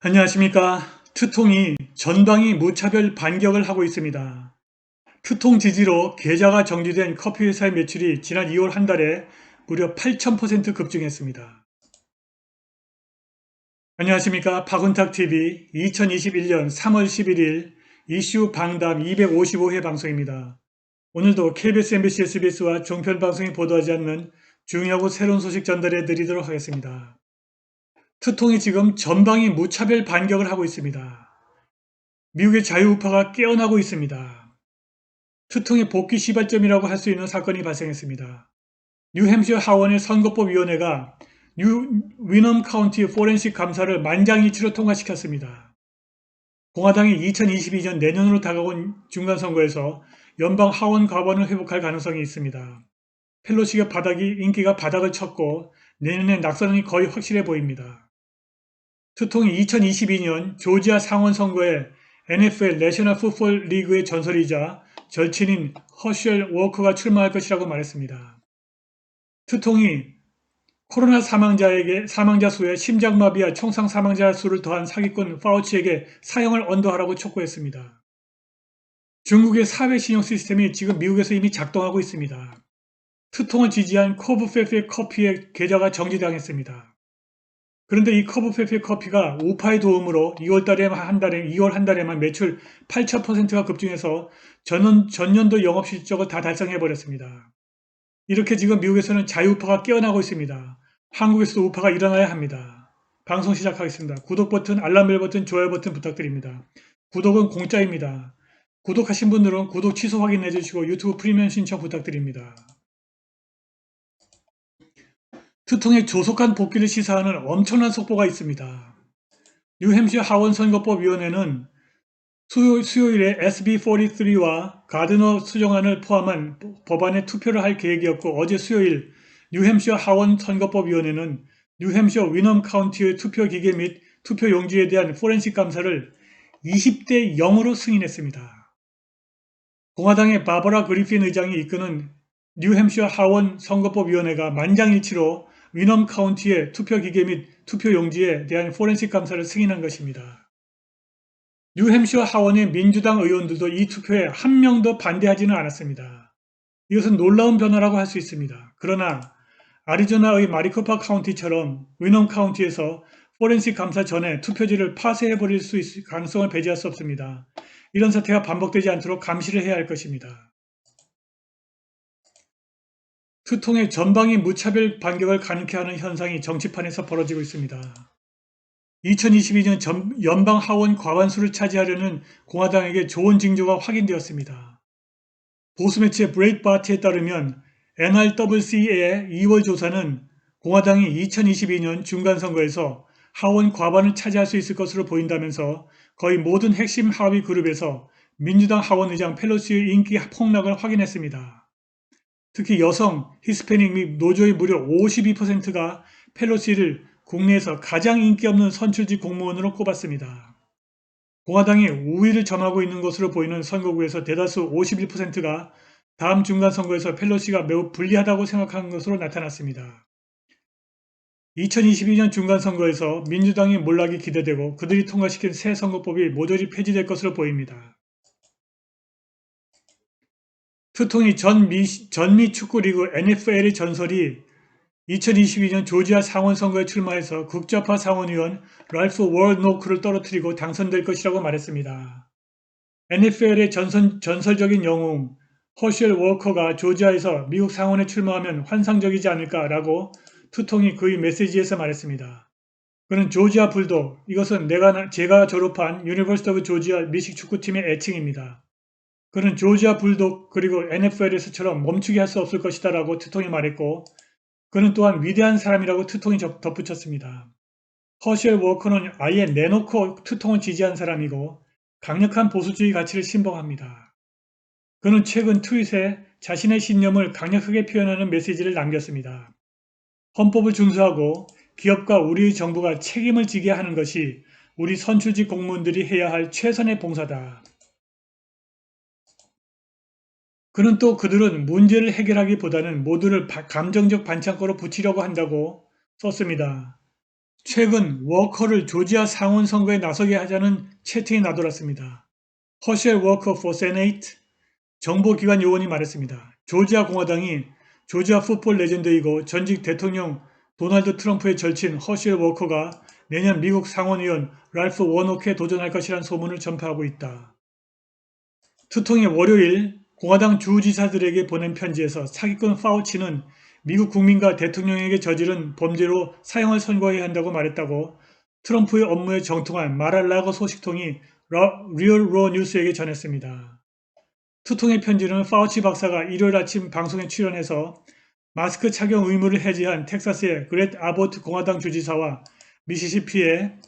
안녕하십니까. 투통이 전방위 무차별 반격을 하고 있습니다. 투통 지지로 계좌가 정지된 커피회사의 매출이 지난 2월 한 달에 무려 8,000% 급증했습니다. 안녕하십니까. 박은탁TV 2021년 3월 11일 이슈 방담 255회 방송입니다. 오늘도 KBS, MBC, SBS와 종편방송이 보도하지 않는 중요하고 새로운 소식 전달해 드리도록 하겠습니다. 투통이 지금 전방위 무차별 반격을 하고 있습니다. 미국의 자유우파가 깨어나고 있습니다. 투통의 복귀 시발점이라고 할 수 있는 사건이 발생했습니다. 뉴햄시어 하원의 선거법위원회가 위넘 카운티 포렌식 감사를 만장일치로 통과시켰습니다. 공화당이 2022년 내년으로 다가온 중간선거에서 연방 하원 과반을 회복할 가능성이 있습니다. 펠로시가 인기가 바닥을 쳤고 내년에 낙선이 거의 확실해 보입니다. 투통이 2022년 조지아 상원 선거에 NFL 내셔널 풋볼 리그의 전설이자 절친인 허셜 워커가 출마할 것이라고 말했습니다. 투통이 코로나 사망자 수에 심장마비와 총상 사망자 수를 더한 사기꾼 파우치에게 사형을 언도하라고 촉구했습니다. 중국의 사회 신용 시스템이 지금 미국에서 이미 작동하고 있습니다. 투통을 지지한 커브페페 커피의 계좌가 정지당했습니다. 그런데 이 커브페페 커피가 우파의 도움으로 2월 한 달에만 매출 8,000%가 급증해서 전년도 영업실적을 다 달성해버렸습니다. 이렇게 지금 미국에서는 자유우파가 깨어나고 있습니다. 한국에서도 우파가 일어나야 합니다. 방송 시작하겠습니다. 구독 버튼, 알람벨 버튼, 좋아요 버튼 부탁드립니다. 구독은 공짜입니다. 구독하신 분들은 구독 취소 확인해 주시고 유튜브 프리미엄 신청 부탁드립니다. 투통의 조속한 복귀를 시사하는 엄청난 속보가 있습니다. 뉴햄시어 하원선거법위원회는 수요일에 SB43와 가드너 수정안을 포함한 법안에 투표를 할 계획이었고 어제 수요일 뉴햄시어 하원선거법위원회는 뉴햄시어 위넘 카운티의 투표기계 및 투표용지에 대한 포렌식 감사를 20대 0으로 승인했습니다. 공화당의 바버라 그리핀 의장이 이끄는 뉴햄시어 하원 선거법위원회가 만장일치로 위넘 카운티의 투표기계 및 투표용지에 대한 포렌식 감사를 승인한 것입니다. 뉴햄시어 하원의 민주당 의원들도 이 투표에 한 명도 반대하지는 않았습니다. 이것은 놀라운 변화라고 할 수 있습니다. 그러나 아리조나의 마리코파 카운티처럼 위넘 카운티에서 포렌식 감사 전에 투표지를 파쇄해버릴 수 있을 가능성을 배제할 수 없습니다. 이런 사태가 반복되지 않도록 감시를 해야 할 것입니다. 투통의 전방위 무차별 반격을 가능케 하는 현상이 정치판에서 벌어지고 있습니다. 2022년 연방 하원 과반수를 차지하려는 공화당에게 좋은 징조가 확인되었습니다. 보수 매체 브레이트바트에 따르면 NRWC의 2월 조사는 공화당이 2022년 중간선거에서 하원 과반을 차지할 수 있을 것으로 보인다면서 거의 모든 핵심 하위 그룹에서 민주당 하원의장 펠로시의 인기 폭락을 확인했습니다. 특히 여성, 히스패닉 및 노조의 무려 52%가 펠로시를 국내에서 가장 인기 없는 선출직 공무원으로 꼽았습니다. 공화당이 우위를 점하고 있는 것으로 보이는 선거구에서 대다수 51%가 다음 중간선거에서 펠로시가 매우 불리하다고 생각하는 것으로 나타났습니다. 2022년 중간선거에서 민주당의 몰락이 기대되고 그들이 통과시킨 새 선거법이 모조리 폐지될 것으로 보입니다. 투통이 전미 축구리그 NFL의 전설이 2022년 조지아 상원 선거에 출마해서 극좌파 상원의원 랄프 월노크를 떨어뜨리고 당선될 것이라고 말했습니다. NFL의 전설적인 영웅 허셜 워커가 조지아에서 미국 상원에 출마하면 환상적이지 않을까라고 투통이 그의 메시지에서 말했습니다. 그는 조지아 불독, 이것은 제가 졸업한 유니버시티 오브 조지아 미식 축구팀의 애칭입니다. 그는 조지아 불독 그리고 NFL에서처럼 멈추게 할 수 없을 것이다 라고 투통이 말했고 그는 또한 위대한 사람이라고 투통이 덧붙였습니다. 허셜 워커는 아예 내놓고 투통을 지지한 사람이고 강력한 보수주의 가치를 신봉합니다. 그는 최근 트윗에 자신의 신념을 강력하게 표현하는 메시지를 남겼습니다. 헌법을 준수하고 기업과 우리의 정부가 책임을 지게 하는 것이 우리 선출직 공무원들이 해야 할 최선의 봉사다. 그는 또 그들은 문제를 해결하기보다는 모두를 감정적 반창고로 붙이려고 한다고 썼습니다. 최근 워커를 조지아 상원 선거에 나서게 하자는 채팅이 나돌았습니다. 허쉘 워커 for Senate 정보기관 요원이 말했습니다. 조지아 공화당이 조지아 풋볼 레전드이고 전직 대통령 도널드 트럼프의 절친 허쉘 워커가 내년 미국 상원의원 랄프 워노크에 도전할 것이란 소문을 전파하고 있다. 투통이 월요일 공화당 주지사들에게 보낸 편지에서 사기꾼 파우치는 미국 국민과 대통령에게 저지른 범죄로 사형을 선고해야 한다고 말했다고 트럼프의 업무에 정통한 마랄라고 소식통이 리얼 로 뉴스에게 전했습니다. 투통의 편지는 파우치 박사가 일요일 아침 방송에 출연해서 마스크 착용 의무를 해제한 텍사스의 그렛 아보트 공화당 주지사와 미시시피의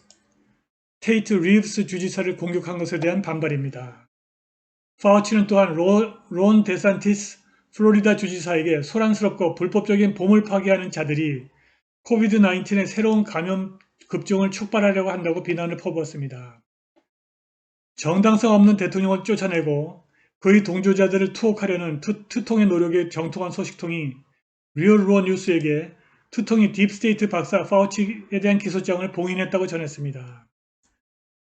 테이트 리브스 주지사를 공격한 것에 대한 반발입니다. 파우치는 또한 론 데산티스 플로리다 주지사에게 소란스럽고 불법적인 봄을 파괴하는 자들이 코비드-19의 새로운 감염 급종을 촉발하려고 한다고 비난을 퍼부었습니다. 정당성 없는 대통령을 쫓아내고 그의 동조자들을 투옥하려는 투통의 노력에 정통한 소식통이 리얼 로 뉴스에게 투통이 딥스테이트 박사 파우치에 대한 기소장을 봉인했다고 전했습니다.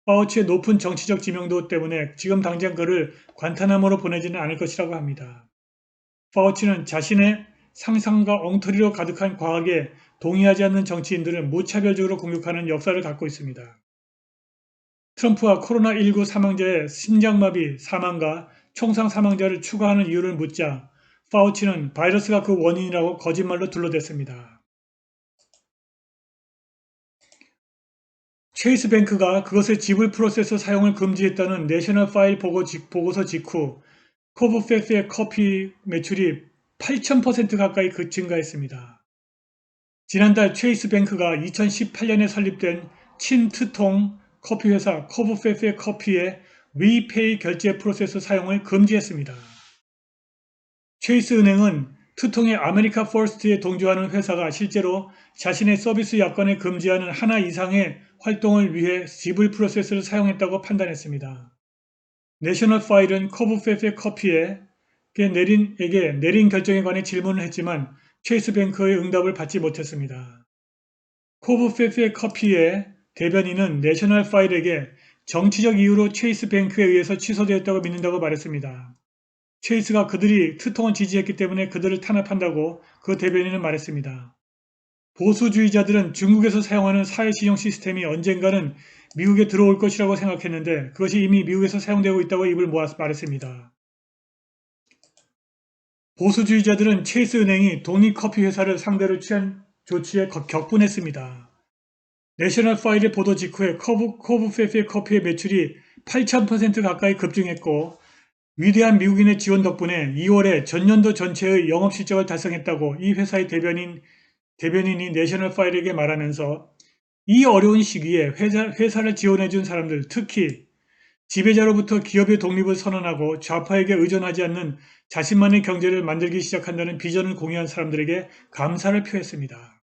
파우치의 높은 정치적 지명도 때문에 지금 당장 그를 관타나모로 보내지는 않을 것이라고 합니다. 파우치는 자신의 상상과 엉터리로 가득한 과학에 동의하지 않는 정치인들을 무차별적으로 공격하는 역사를 갖고 있습니다. 트럼프와 코로나19 사망자의 심장마비 사망과 총상 사망자를 추가하는 이유를 묻자 파우치는 바이러스가 그 원인이라고 거짓말로 둘러댔습니다. 체이스 뱅크가 그것의 지불 프로세서 사용을 금지했다는 내셔널 파일 보고서 직후 코브팩스의 커피 매출이 8,000% 가까이 증가했습니다. 지난달 체이스 뱅크가 2018년에 설립된 친트통 커피 회사 코브팩스의 커피의 위페이 결제 프로세서 사용을 금지했습니다. 체이스 은행은 투통의 아메리카 퍼스트에 동조하는 회사가 실제로 자신의 서비스 약관에 금지하는 하나 이상의 활동을 위해 지불 프로세스를 사용했다고 판단했습니다. 내셔널 파일은 코브팩스의 커피에 내린 결정에 관해 질문을 했지만 체이스 뱅크의 응답을 받지 못했습니다. 코브팩스의 커피의 대변인은 내셔널 파일에게 정치적 이유로 체이스 뱅크에 의해서 취소되었다고 믿는다고 말했습니다. 체이스가 그들이 투통을 지지했기 때문에 그들을 탄압한다고 그 대변인은 말했습니다. 보수주의자들은 중국에서 사용하는 사회신용 시스템이 언젠가는 미국에 들어올 것이라고 생각했는데 그것이 이미 미국에서 사용되고 있다고 입을 모아 말했습니다. 보수주의자들은 체이스 은행이 독립커피 회사를 상대로 취한 조치에 격분했습니다. 내셔널 파일의 보도 직후에 코브팩스의 커피의 매출이 8,000% 가까이 급증했고 위대한 미국인의 지원 덕분에 2월에 전년도 전체의 영업실적을 달성했다고 이 회사의 대변인이 내셔널 파일에게 말하면서 이 어려운 시기에 회사를 지원해준 사람들, 특히 지배자로부터 기업의 독립을 선언하고 좌파에게 의존하지 않는 자신만의 경제를 만들기 시작한다는 비전을 공유한 사람들에게 감사를 표했습니다.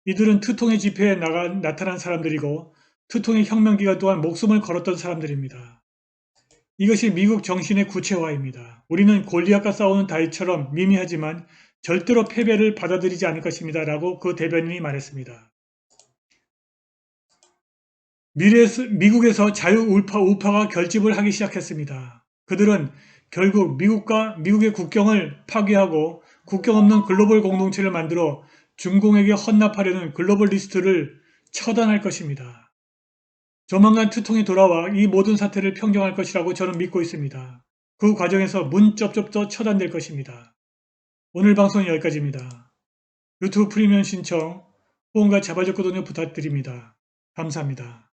이들은 투통의 집회에 나타난 사람들이고 투통의 혁명기간 동안 목숨을 걸었던 사람들입니다. 이것이 미국 정신의 구체화입니다. 우리는 골리앗과 싸우는 다윗처럼 미미하지만 절대로 패배를 받아들이지 않을 것입니다. 라고 그 대변인이 말했습니다. 미국에서 자유우파가 결집을 하기 시작했습니다. 그들은 결국 미국의 국경을 파괴하고 국경 없는 글로벌 공동체를 만들어 중공에게 헌납하려는 글로벌리스트를 처단할 것입니다. 조만간 투통이 돌아와 이 모든 사태를 평정할 것이라고 저는 믿고 있습니다. 그 과정에서 문쩝쩝도 처단될 것입니다. 오늘 방송은 여기까지입니다. 유튜브 프리미엄 신청, 후원과 자발적 구독 부탁드립니다. 감사합니다.